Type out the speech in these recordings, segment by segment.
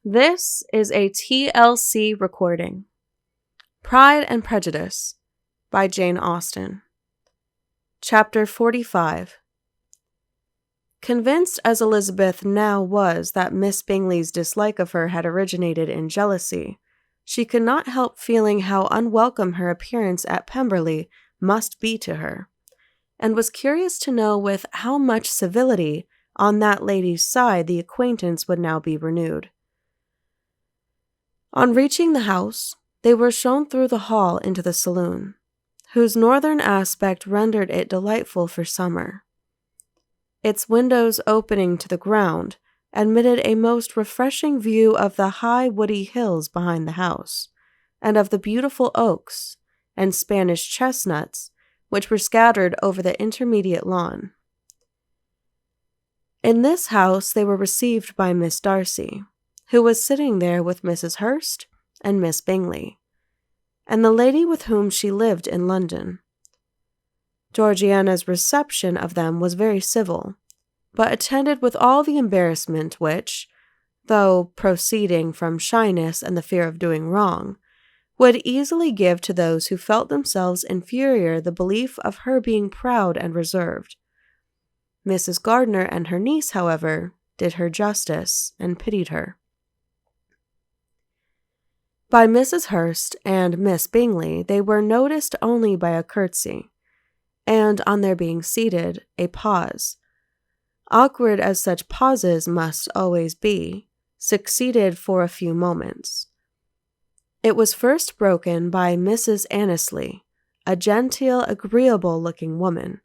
This is a TLC recording. Pride and Prejudice by Jane Austen. Chapter 45. Convinced as Elizabeth now was that Miss Bingley's dislike of her had originated in jealousy, she could not help feeling how unwelcome her appearance at Pemberley must be to her, and was curious to know with how much civility on that lady's side the acquaintance would now be renewed. On reaching the house, they were shown through the hall into the saloon, whose northern aspect rendered it delightful for summer. Its windows opening to the ground admitted a most refreshing view of the high woody hills behind the house, and of the beautiful oaks and Spanish chestnuts which were scattered over the intermediate lawn. In this house they were received by Miss Darcy, who was sitting there with Mrs. Hurst and Miss Bingley, and the lady with whom she lived in London. Georgiana's reception of them was very civil, but attended with all the embarrassment which, though proceeding from shyness and the fear of doing wrong, would easily give to those who felt themselves inferior the belief of her being proud and reserved. Mrs. Gardiner and her niece, however, did her justice and pitied her. By Mrs. Hurst and Miss Bingley they were noticed only by a curtsy, and on their being seated, a pause, awkward as such pauses must always be, succeeded for a few moments. It was first broken by Mrs. Annesley, a genteel, agreeable-looking woman,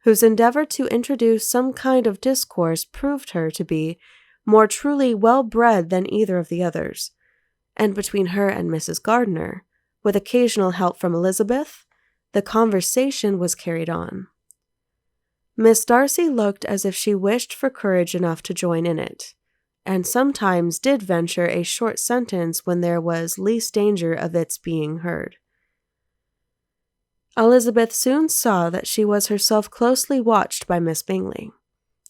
whose endeavor to introduce some kind of discourse proved her to be more truly well-bred than either of the others, and between her and Mrs. Gardiner, with occasional help from Elizabeth, the conversation was carried on. Miss Darcy looked as if she wished for courage enough to join in it, and sometimes did venture a short sentence when there was least danger of its being heard. Elizabeth soon saw that she was herself closely watched by Miss Bingley,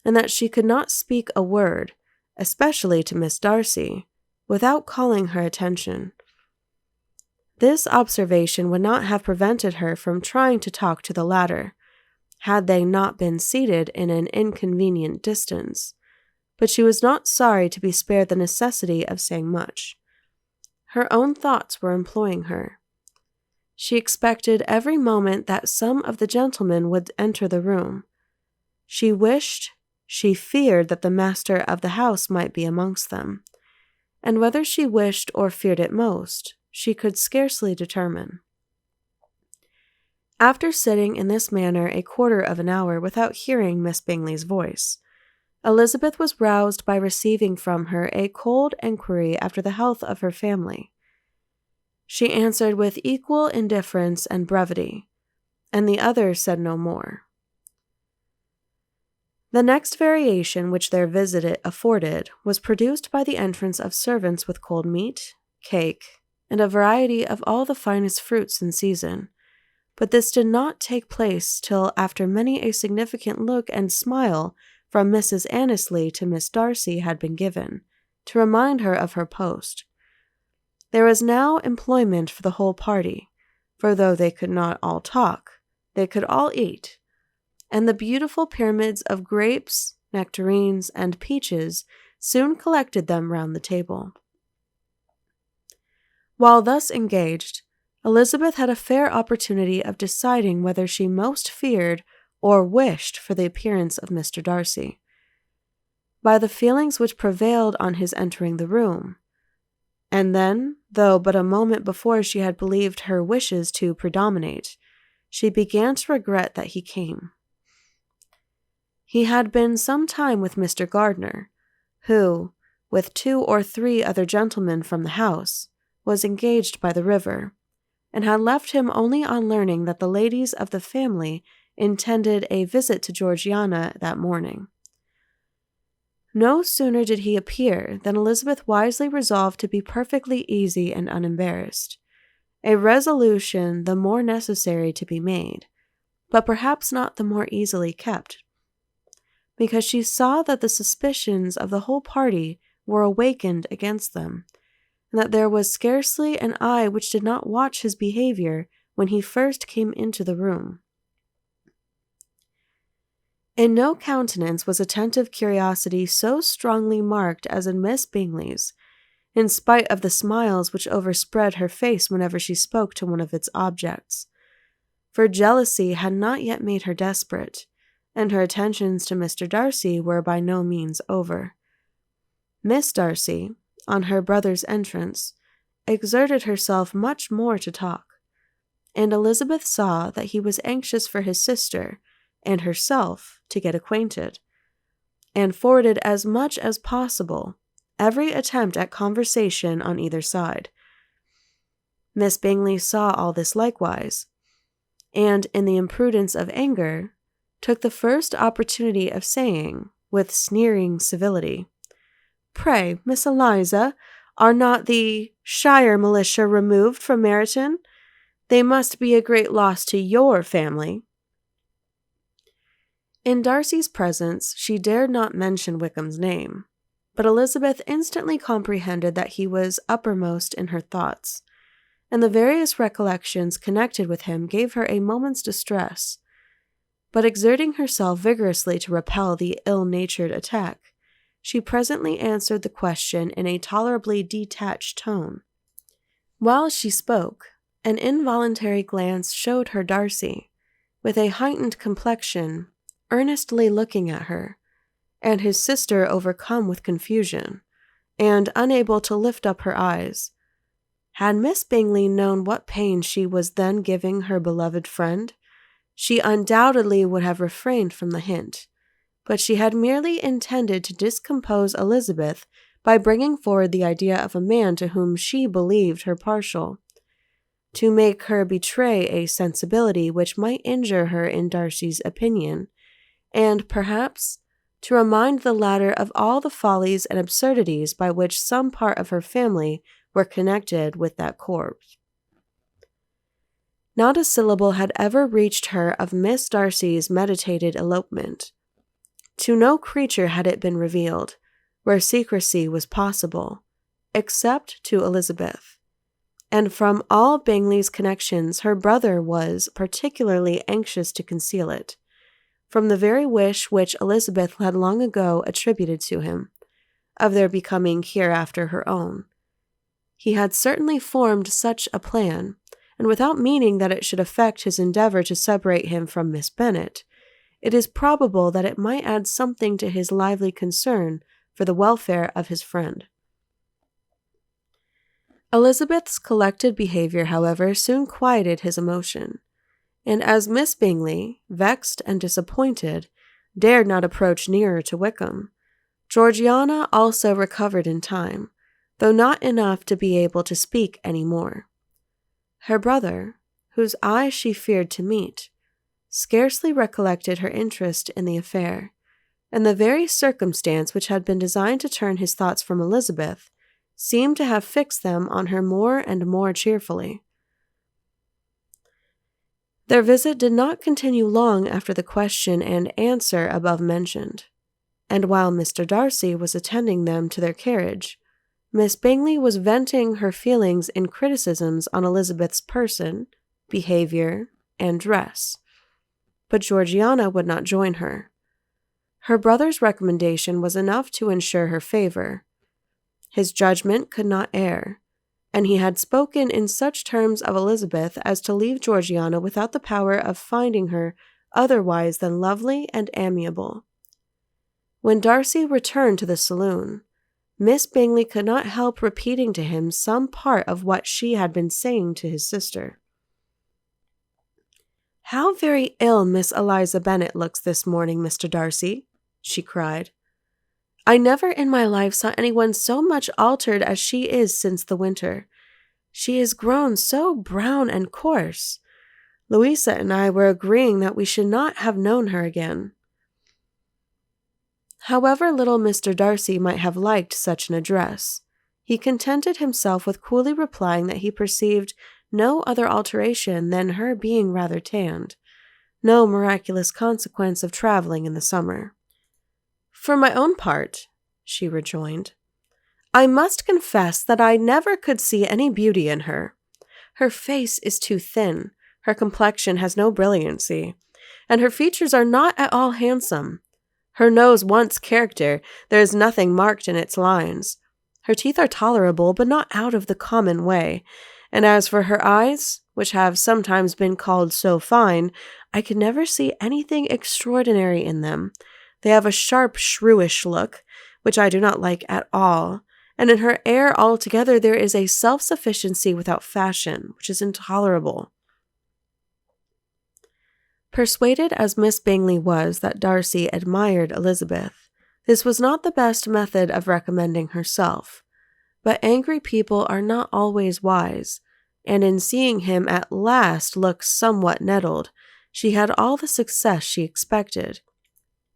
and that she could not speak a word, especially to Miss Darcy, without calling her attention. This observation would not have prevented her from trying to talk to the latter, had they not been seated in an inconvenient distance, but she was not sorry to be spared the necessity of saying much. Her own thoughts were employing her. She expected every moment that some of the gentlemen would enter the room. She wished, she feared that the master of the house might be amongst them, and whether she wished or feared it most, she could scarcely determine. After sitting in this manner a quarter of an hour without hearing Miss Bingley's voice, Elizabeth was roused by receiving from her a cold enquiry after the health of her family. She answered with equal indifference and brevity, and the other said no more. The next variation which their visit afforded was produced by the entrance of servants with cold meat, cake, and a variety of all the finest fruits in season, but this did not take place till after many a significant look and smile from Mrs. Annesley to Miss Darcy had been given, to remind her of her post. There was now employment for the whole party, for though they could not all talk, they could all eat, and the beautiful pyramids of grapes, nectarines, and peaches soon collected them round the table. While thus engaged, Elizabeth had a fair opportunity of deciding whether she most feared or wished for the appearance of Mr. Darcy. By the feelings which prevailed on his entering the room, and then, though but a moment before she had believed her wishes to predominate, she began to regret that he came. He had been some time with Mr. Gardiner, who, with 2 or 3 other gentlemen from the house, was engaged by the river, and had left him only on learning that the ladies of the family intended a visit to Georgiana that morning. No sooner did he appear than Elizabeth wisely resolved to be perfectly easy and unembarrassed, a resolution the more necessary to be made, but perhaps not the more easily kept, because she saw that the suspicions of the whole party were awakened against them, and that there was scarcely an eye which did not watch his behavior when he first came into the room. In no countenance was attentive curiosity so strongly marked as in Miss Bingley's, in spite of the smiles which overspread her face whenever she spoke to one of its objects. For jealousy had not yet made her desperate, and her attentions to Mr. Darcy were by no means over. Miss Darcy, on her brother's entrance, exerted herself much more to talk, and Elizabeth saw that he was anxious for his sister and herself to get acquainted, and forwarded as much as possible every attempt at conversation on either side. Miss Bingley saw all this likewise, and in the imprudence of anger, took the first opportunity of saying, with sneering civility, "Pray, Miss Eliza, are not the Shire militia removed from Meryton? They must be a great loss to your family." In Darcy's presence, she dared not mention Wickham's name, but Elizabeth instantly comprehended that he was uppermost in her thoughts, and the various recollections connected with him gave her a moment's distress. But exerting herself vigorously to repel the ill-natured attack, she presently answered the question in a tolerably detached tone. While she spoke, an involuntary glance showed her Darcy, with a heightened complexion, earnestly looking at her, and his sister overcome with confusion, and unable to lift up her eyes. Had Miss Bingley known what pain she was then giving her beloved friend, she undoubtedly would have refrained from the hint, but she had merely intended to discompose Elizabeth by bringing forward the idea of a man to whom she believed her partial, to make her betray a sensibility which might injure her in Darcy's opinion, and perhaps to remind the latter of all the follies and absurdities by which some part of her family were connected with that corpse. Not a syllable had ever reached her of Miss Darcy's meditated elopement. To no creature had it been revealed, where secrecy was possible, except to Elizabeth, and from all Bingley's connections her brother was particularly anxious to conceal it, from the very wish which Elizabeth had long ago attributed to him, of their becoming hereafter her own. He had certainly formed such a plan, and without meaning that it should affect his endeavour to separate him from Miss Bennet, it is probable that it might add something to his lively concern for the welfare of his friend. Elizabeth's collected behaviour, however, soon quieted his emotion, and as Miss Bingley, vexed and disappointed, dared not approach nearer to Wickham, Georgiana also recovered in time, though not enough to be able to speak any more. Her brother, whose eye she feared to meet, scarcely recollected her interest in the affair, and the very circumstance which had been designed to turn his thoughts from Elizabeth seemed to have fixed them on her more and more cheerfully. Their visit did not continue long after the question and answer above mentioned, and while Mr. Darcy was attending them to their carriage, Miss Bingley was venting her feelings in criticisms on Elizabeth's person, behaviour, and dress, but Georgiana would not join her. Her brother's recommendation was enough to ensure her favour. His judgment could not err, and he had spoken in such terms of Elizabeth as to leave Georgiana without the power of finding her otherwise than lovely and amiable. When Darcy returned to the saloon, Miss Bingley could not help repeating to him some part of what she had been saying to his sister. "How very ill Miss Eliza Bennet looks this morning, Mr. Darcy," she cried. "I never in my life saw anyone so much altered as she is since the winter. She is grown so brown and coarse. Louisa and I were agreeing that we should not have known her again." However little Mr. Darcy might have liked such an address, he contented himself with coolly replying that he perceived no other alteration than her being rather tanned, no miraculous consequence of travelling in the summer. "For my own part," she rejoined, I must confess that I never could see any beauty in her. Her face is too thin, her complexion has no brilliancy, and her features are not at all handsome. Her nose wants character, there is nothing marked in its lines. Her teeth are tolerable, but not out of the common way, and as for her eyes, which have sometimes been called so fine, I could never see anything extraordinary in them. They have a sharp, shrewish look, which I do not like at all, and in her air altogether there is a self-sufficiency without fashion, which is intolerable. Persuaded as Miss Bingley was that Darcy admired Elizabeth, this was not the best method of recommending herself. But angry people are not always wise, and in seeing him at last look somewhat nettled, she had all the success she expected.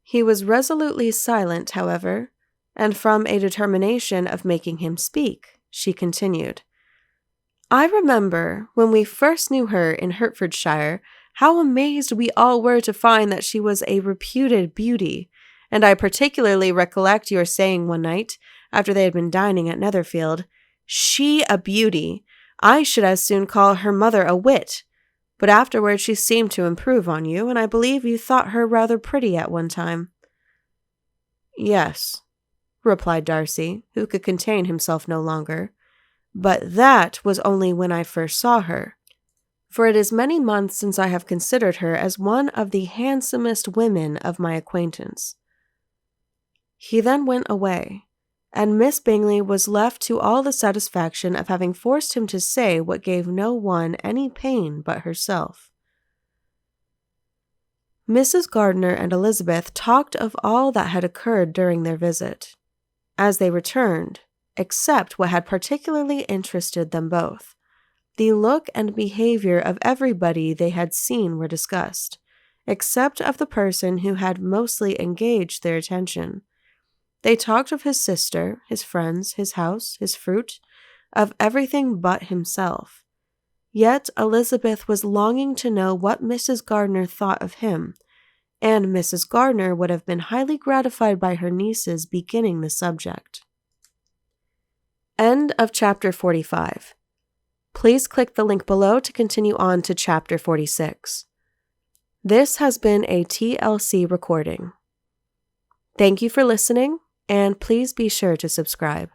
He was resolutely silent, however, and from a determination of making him speak, she continued, "I remember, when we first knew her in Hertfordshire, how amazed we all were to find that she was a reputed beauty, and I particularly recollect your saying one night, after they had been dining at Netherfield, 'She a beauty! I should as soon call her mother a wit.' But afterwards she seemed to improve on you, and I believe you thought her rather pretty at one time." "Yes," replied Darcy, who could contain himself no longer, "but that was only when I first saw her, for it is many months since I have considered her as one of the handsomest women of my acquaintance." He then went away, and Miss Bingley was left to all the satisfaction of having forced him to say what gave no one any pain but herself. Mrs. Gardiner and Elizabeth talked of all that had occurred during their visit, as they returned, except what had particularly interested them both. The look and behavior of everybody they had seen were discussed, except of the person who had mostly engaged their attention. They talked of his sister, his friends, his house, his fruit, of everything but himself. Yet Elizabeth was longing to know what Mrs. Gardiner thought of him, and Mrs. Gardiner would have been highly gratified by her niece's beginning the subject. End of chapter 45. Please click the link below to continue on to chapter 46. This has been a TLC recording. Thank you for listening, and please be sure to subscribe.